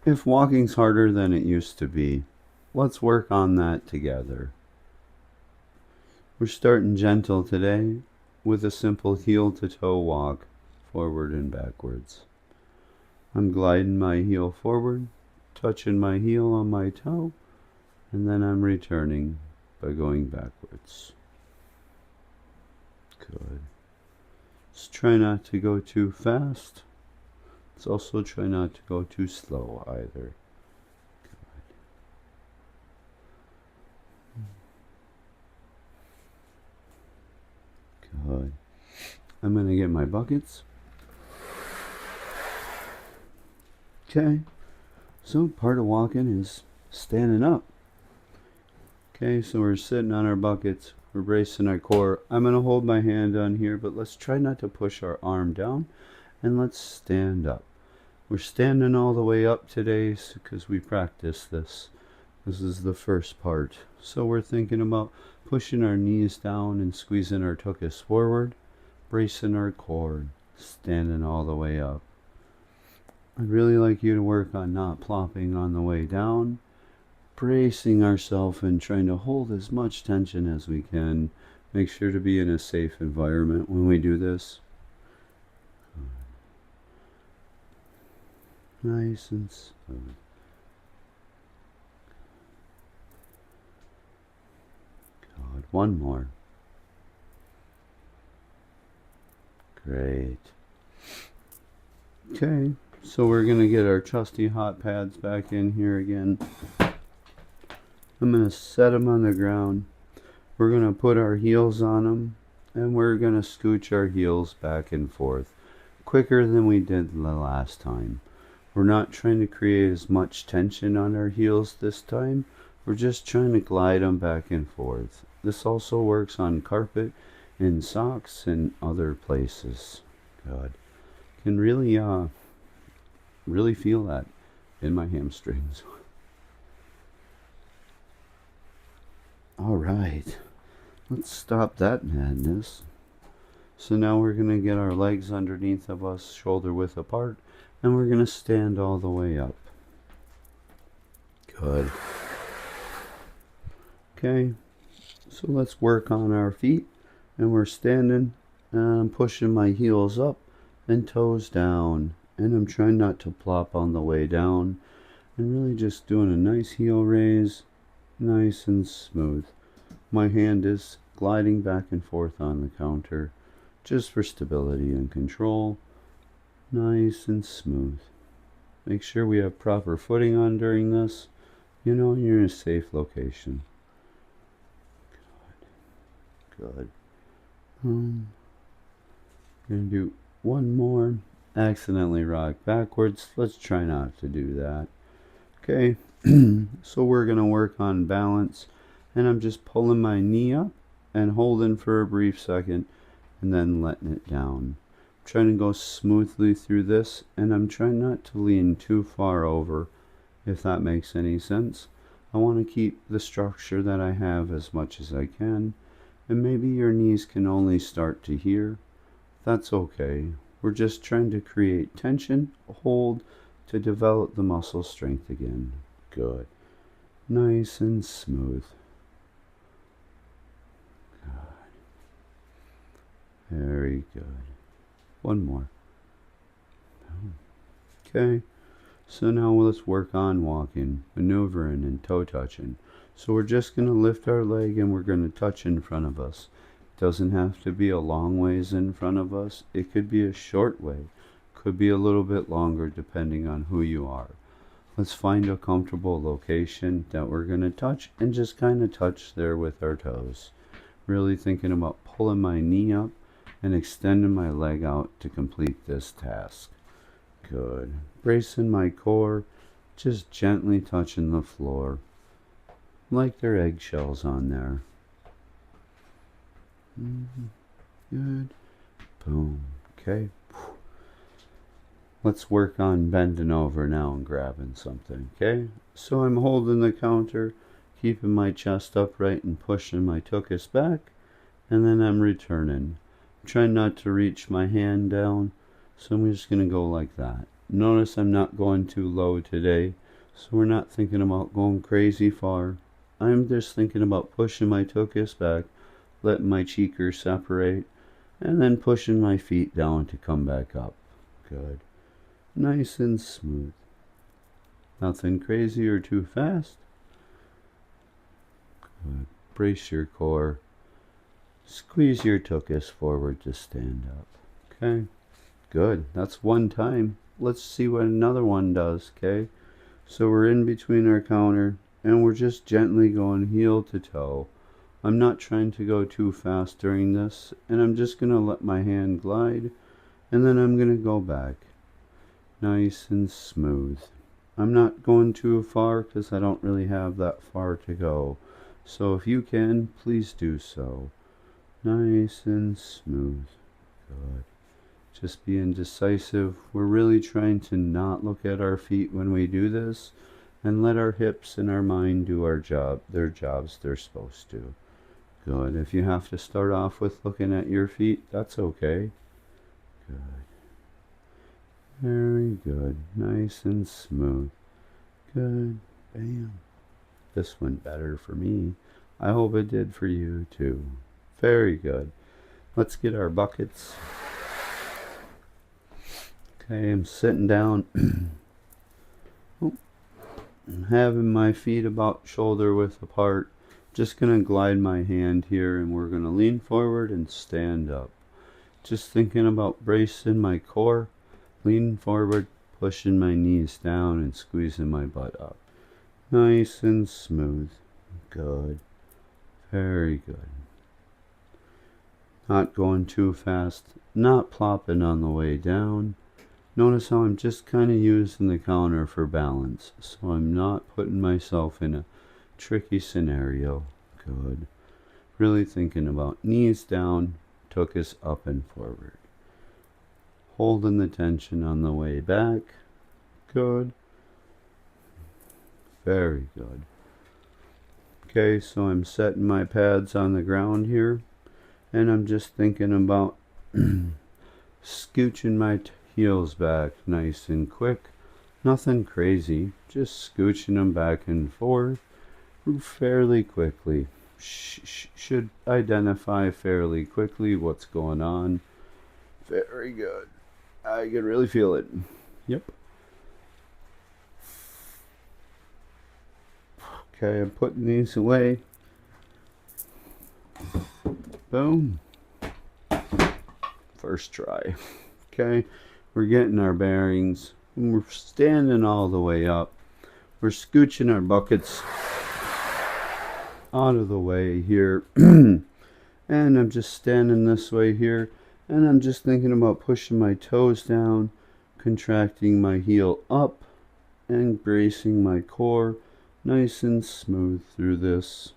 If walking's harder than it used to be, let's work on that together. We're starting gentle today with a simple heel to toe walk, forward and backwards. I'm gliding my heel forward, touching my heel on my toe, and then I'm returning by going backwards. Good. Just try not to go too fast. Let's also try not to go too slow either. Good. I'm going to get my buckets. Okay. So part of walking is standing up. Okay, so we're sitting on our buckets. We're bracing our core. I'm going to hold my hand on here, but let's try not to push our arm down. And let's stand up. We're standing all the way up today because we practice this. This is the first part. So we're thinking about pushing our knees down and squeezing our tuchus forward, bracing our core, standing all the way up. I'd really like you to work on not plopping on the way down, bracing ourselves and trying to hold as much tension as we can. Make sure to be in a safe environment when we do this. Nice and smooth. Good. One more. Great. Okay, so we're going to get our trusty hot pads back in here again. I'm going to set them on the ground. We're going to put our heels on them, and we're going to scooch our heels back and forth quicker than we did the last time. We're not trying to create as much tension on our heels this time. We're just trying to glide them back and forth. This also works on carpet and socks and other places. Good. Can really feel that in my hamstrings. All right, let's stop that madness. So now we're going to get our legs underneath of us, shoulder width apart, and we're going to stand all the way up. Good. Okay, so let's work on our feet, and we're standing, and I'm pushing my heels up and toes down, and I'm trying not to plop on the way down, and really just doing a nice heel raise, nice and smooth. My hand is gliding back and forth on the counter, just for stability and control. Nice and smooth. Make sure we have proper footing on during this. You know, you're in a safe location. Good. Gonna do one more. Accidentally rock backwards. Let's try not to do that. Okay, so we're gonna work on balance, and I'm just pulling my knee up and holding for a brief second and then letting it down. I'm trying to go smoothly through this, and I'm trying not to lean too far over, if that makes any sense. I want to keep the structure that I have as much as I can, and maybe your knees can only start to here. That's okay. We're just trying to create tension, hold, to develop the muscle strength again. Good. Nice and smooth. Good. Very good. One more. Okay. So now let's work on walking, maneuvering, and toe touching. So we're just going to lift our leg and we're going to touch in front of us. It doesn't have to be a long ways in front of us. It could be a short way. Could be a little bit longer depending on who you are. Let's find a comfortable location that we're going to touch and just kind of touch there with our toes. Really thinking about pulling my knee up and extending my leg out to complete this task. Good. Bracing my core, just gently touching the floor, like there are eggshells on there. Good. Boom. Okay. Let's work on bending over now and grabbing something. Okay. So I'm holding the counter, keeping my chest upright and pushing my tuchus back, and then I'm returning. I'm trying not to reach my hand down, so I'm just going to go like that. Notice I'm not going too low today, so we're not thinking about going crazy far. I'm just thinking about pushing my tuchus back, letting my cheekers separate, and then pushing my feet down to come back up. Good. Nice and smooth. Nothing crazy or too fast. Good. Brace your core. Squeeze your tuchus forward to stand up. Okay. Good. That's one time. Let's see what another one does. Okay. So we're in between our counter and we're just gently going heel to toe. I'm not trying to go too fast during this, and I'm just going to let my hand glide, and then I'm going to go back. Nice and smooth. I'm not going too far because I don't really have that far to go. So if you can, please do so. Nice and smooth. Good. Just being decisive. We're really trying to not look at our feet when we do this, and let our hips and our mind do their jobs they're supposed to. Good. If you have to start off with looking at your feet, that's okay. Good. Very good. Nice and smooth. Good. Bam. This went better for me. I hope it did for you too. Very good. Let's get our buckets. Okay, I'm sitting down. I'm having my feet about shoulder width apart. Just going to glide my hand here, and we're going to lean forward and stand up. Just thinking about bracing my core, leaning forward, pushing my knees down and squeezing my butt up. Nice and smooth. Good. Very good. Not going too fast, not plopping on the way down. Notice how I'm just kind of using the counter for balance, so I'm not putting myself in a tricky scenario. Good. Really thinking about knees down, tuchus up and forward. Holding the tension on the way back. Good. Very good. Okay, so I'm setting my pads on the ground here, and I'm just thinking about scooching my heels back nice and quick. Nothing crazy, just scooching them back and forth fairly quickly. Should identify fairly quickly what's going on. Very good. I can really feel it. Yep. Okay, I'm putting these away. Boom. First try. Okay, we're getting our bearings. And we're standing all the way up. We're scooching our buckets out of the way here. And I'm just standing this way here. And I'm just thinking about pushing my toes down, contracting my heel up, and bracing my core nice and smooth through this.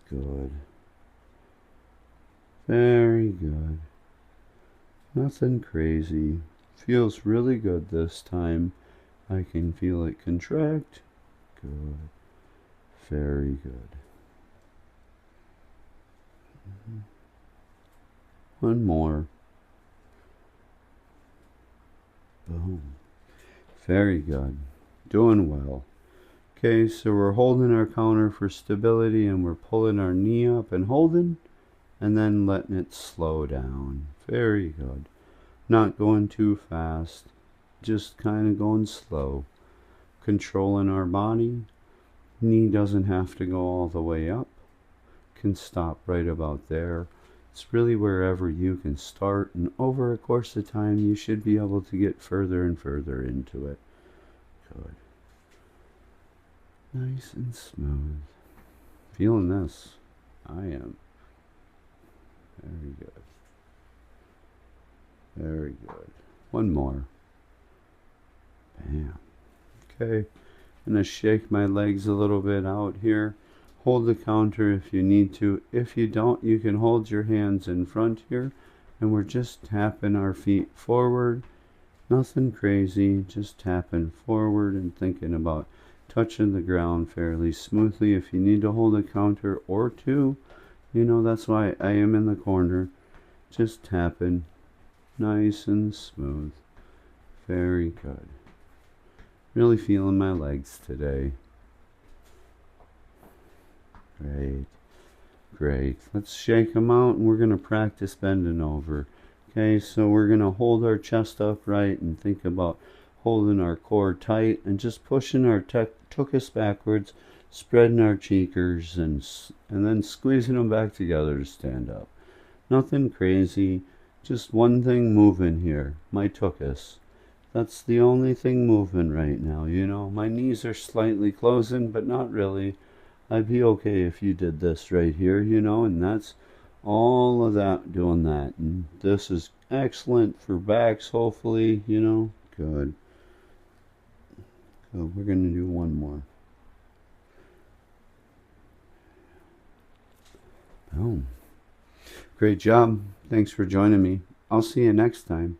Good. Very good. Nothing crazy. Feels really good this time. I can feel it contract. Good. Very good. One more. Boom. Very good. Doing well. Okay, so we're holding our counter for stability, and we're pulling our knee up and holding, and then letting it slow down. Very good. Not going too fast, just kind of going slow. Controlling our body. Knee doesn't have to go all the way up. Can stop right about there. It's really wherever you can start, and over a course of time you should be able to get further and further into it. Good. Nice and smooth. Feeling this. I am. Very good. Very good. One more. Bam. Okay. I'm going to shake my legs a little bit out here. Hold the counter if you need to. If you don't, you can hold your hands in front here. And we're just tapping our feet forward. Nothing crazy. Just tapping forward and thinking about touching the ground fairly smoothly. If you need to hold a counter or two, you know, that's why I am in the corner. Just tapping. Nice and smooth. Very good. Really feeling my legs today. Great. Great. Let's shake them out and we're going to practice bending over. Okay, so we're going to hold our chest upright and think about holding our core tight and just pushing our tuchus backwards, spreading our cheekers, and then squeezing them back together to stand up. Nothing crazy, just one thing moving here, my tuchus. That's the only thing moving right now, you know. My knees are slightly closing, but not really. I'd be okay if you did this right here, you know, and that's all of that, doing that. And this is excellent for backs, hopefully, you know. Good. So we're going to do one more. Boom. Great job. Thanks for joining me. I'll see you next time.